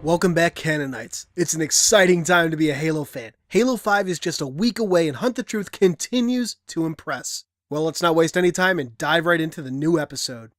Welcome back, Canonites. It's an exciting time to be a Halo fan. Halo 5 is just a week away and Hunt the Truth continues to impress. Well, let's not waste any time and dive right into the new episode.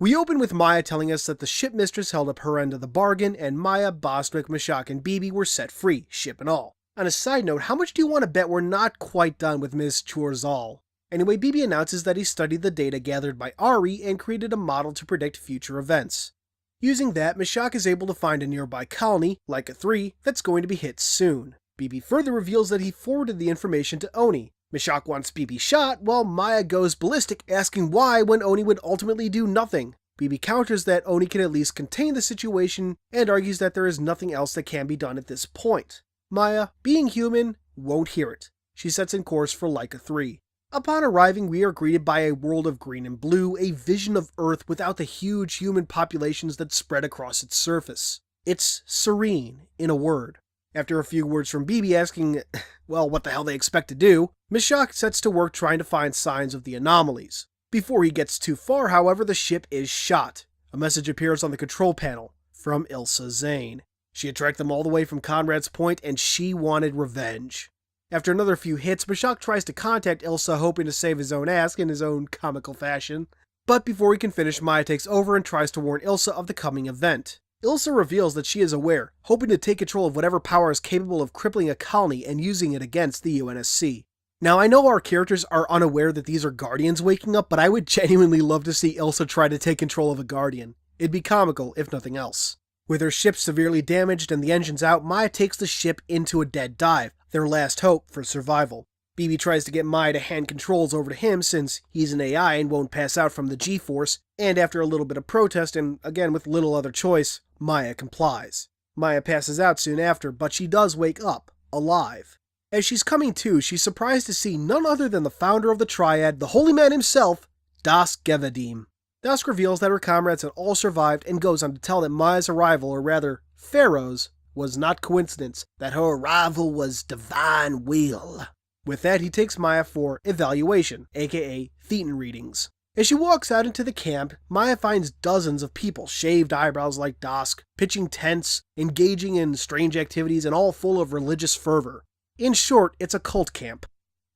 We open with Maya telling us that the ship mistress held up her end of the bargain and Maya, Bostwick, Mashak, and BB were set free, ship and all. On a side note, how much do you want to bet we're not quite done with Ms. Chorzal? Anyway, BB announces that he studied the data gathered by Ari and created a model to predict future events. Using that, Mashak is able to find a nearby colony, Leica 3, that's going to be hit soon. BB further reveals that he forwarded the information to Oni. Mashak wants BB shot, while Maya goes ballistic asking why when Oni would ultimately do nothing. BB counters that Oni can at least contain the situation and argues that there is nothing else that can be done at this point. Maya, being human, won't hear it. She sets in course for Leica 3. Upon arriving, we are greeted by a world of green and blue, a vision of Earth without the huge human populations that spread across its surface. It's serene, in a word. After a few words from BB asking, well, what the hell they expect to do, Mashak sets to work trying to find signs of the anomalies. Before he gets too far, however, the ship is shot. A message appears on the control panel, from Ilsa Zane. She had tracked them all the way from Conrad's Point, and she wanted revenge. After another few hits, Mashak tries to contact Ilsa, hoping to save his own ass in his own comical fashion. But before he can finish, Maya takes over and tries to warn Ilsa of the coming event. Ilsa reveals that she is aware, hoping to take control of whatever power is capable of crippling a colony and using it against the UNSC. Now, I know our characters are unaware that these are Guardians waking up, but I would genuinely love to see Ilsa try to take control of a Guardian. It'd be comical, if nothing else. With her ship severely damaged and the engines out, Maya takes the ship into a dead dive, their last hope for survival. BB tries to get Maya to hand controls over to him since he's an AI and won't pass out from the G-Force, and after a little bit of protest and again with little other choice, Maya complies. Maya passes out soon after, but she does wake up, alive. As she's coming to, she's surprised to see none other than the founder of the Triad, the holy man himself, Dask Gevadim. Dask reveals that her comrades had all survived and goes on to tell that Maya's arrival, or rather, Pharaoh's, was not coincidence, that her arrival was divine will. With that, he takes Maya for evaluation, aka Thetan readings. As she walks out into the camp, Maya finds dozens of people, shaved eyebrows like Dask, pitching tents, engaging in strange activities, and all full of religious fervor. In short, it's a cult camp.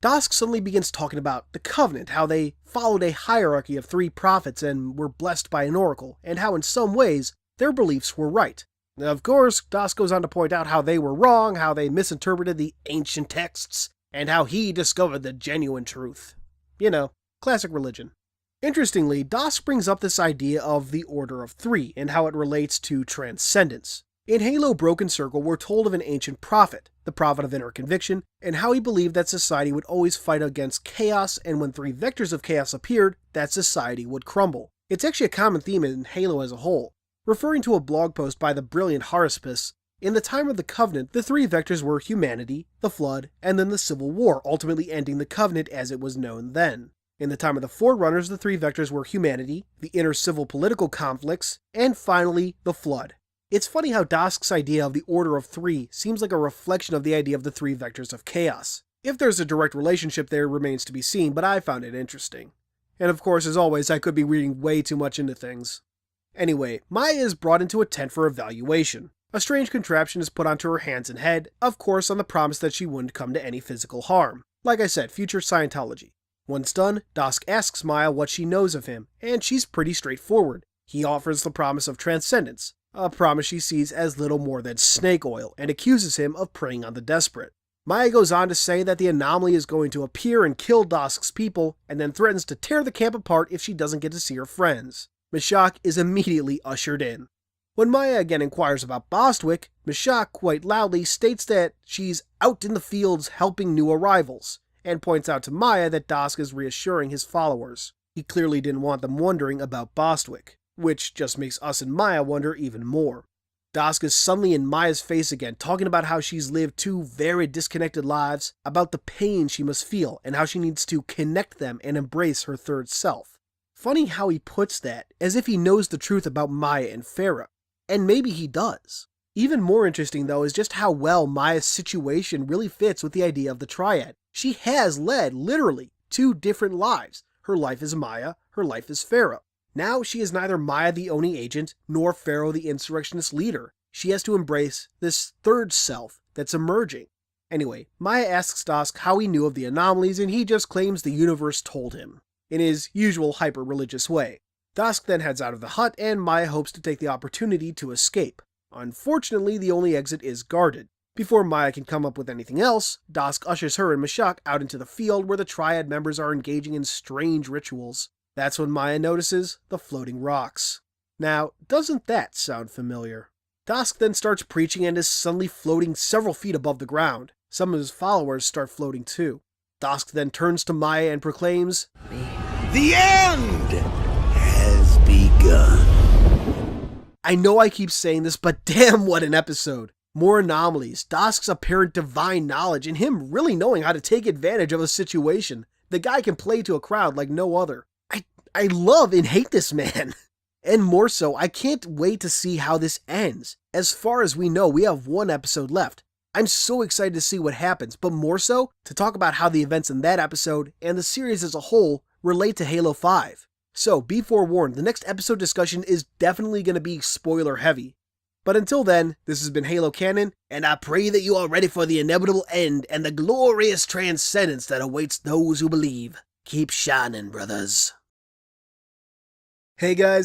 Dask suddenly begins talking about the Covenant, how they followed a hierarchy of 3 prophets and were blessed by an oracle, and how in some ways their beliefs were right. Of course, Dask goes on to point out how they were wrong, how they misinterpreted the ancient texts, and how he discovered the genuine truth. You know, classic religion. Interestingly, Dask brings up this idea of the Order of 3 and how it relates to transcendence. In Halo Broken Circle, we're told of an ancient prophet, the prophet of inner conviction, and how he believed that society would always fight against chaos, and when 3 vectors of chaos appeared, that society would crumble. It's actually a common theme in Halo as a whole. Referring to a blog post by the brilliant Haraspis, in the time of the Covenant, the 3 vectors were humanity, the Flood, and then the Civil War, ultimately ending the Covenant as it was known then. In the time of the Forerunners, the 3 vectors were humanity, the inner civil political conflicts, and finally, the Flood. It's funny how Dask's idea of the Order of 3 seems like a reflection of the idea of the 3 vectors of chaos. If there's a direct relationship there remains to be seen, but I found it interesting. And of course, as always, I could be reading way too much into things. Anyway, Maya is brought into a tent for evaluation. A strange contraption is put onto her hands and head, of course on the promise that she wouldn't come to any physical harm. Like I said, future Scientology. Once done, Dask asks Maya what she knows of him, and she's pretty straightforward. He offers the promise of transcendence, a promise she sees as little more than snake oil, and accuses him of preying on the desperate. Maya goes on to say that the anomaly is going to appear and kill Dask's people, and then threatens to tear the camp apart if she doesn't get to see her friends. Mashak is immediately ushered in. When Maya again inquires about Bostwick, Mashak quite loudly states that she's out in the fields helping new arrivals, and points out to Maya that Dask is reassuring his followers. He clearly didn't want them wondering about Bostwick, which just makes us and Maya wonder even more. Dask is suddenly in Maya's face again, talking about how she's lived 2 very disconnected lives, about the pain she must feel, and how she needs to connect them and embrace her third self. Funny how he puts that, as if he knows the truth about Maya and Farah. And maybe he does. Even more interesting though is just how well Maya's situation really fits with the idea of the Triad. She has led, literally, 2 different lives. Her life as Maya, her life as Farah. Now she is neither Maya the Oni agent, nor Pharaoh the insurrectionist leader. she has to embrace this third self that's emerging. Anyway, Maya asks Dusk how he knew of the anomalies, and he just claims the universe told him, in his usual hyper-religious way. Dusk then heads out of the hut, and Maya hopes to take the opportunity to escape. Unfortunately, the only exit is guarded. Before Maya can come up with anything else, Dusk ushers her and Mashak out into the field where the Triad members are engaging in strange rituals. That's when Maya notices the floating rocks. Now, doesn't that sound familiar? Dusk then starts preaching and is suddenly floating several feet above the ground. Some of his followers start floating too. Dusk then turns to Maya and proclaims, "The end has begun." I know I keep saying this, but damn what an episode. More anomalies, Dusk's apparent divine knowledge, and him really knowing how to take advantage of a situation. The guy can play to a crowd like no other. I love and hate this man. And more so, I can't wait to see how this ends. As far as we know, we have one episode left. I'm so excited to see what happens, but more so, to talk about how the events in that episode and the series as a whole relate to Halo 5. So, be forewarned, the next episode discussion is definitely going to be spoiler heavy. But until then, this has been Halo Canon, and I pray that you are ready for the inevitable end and the glorious transcendence that awaits those who believe. Keep shining, brothers. Hey guys,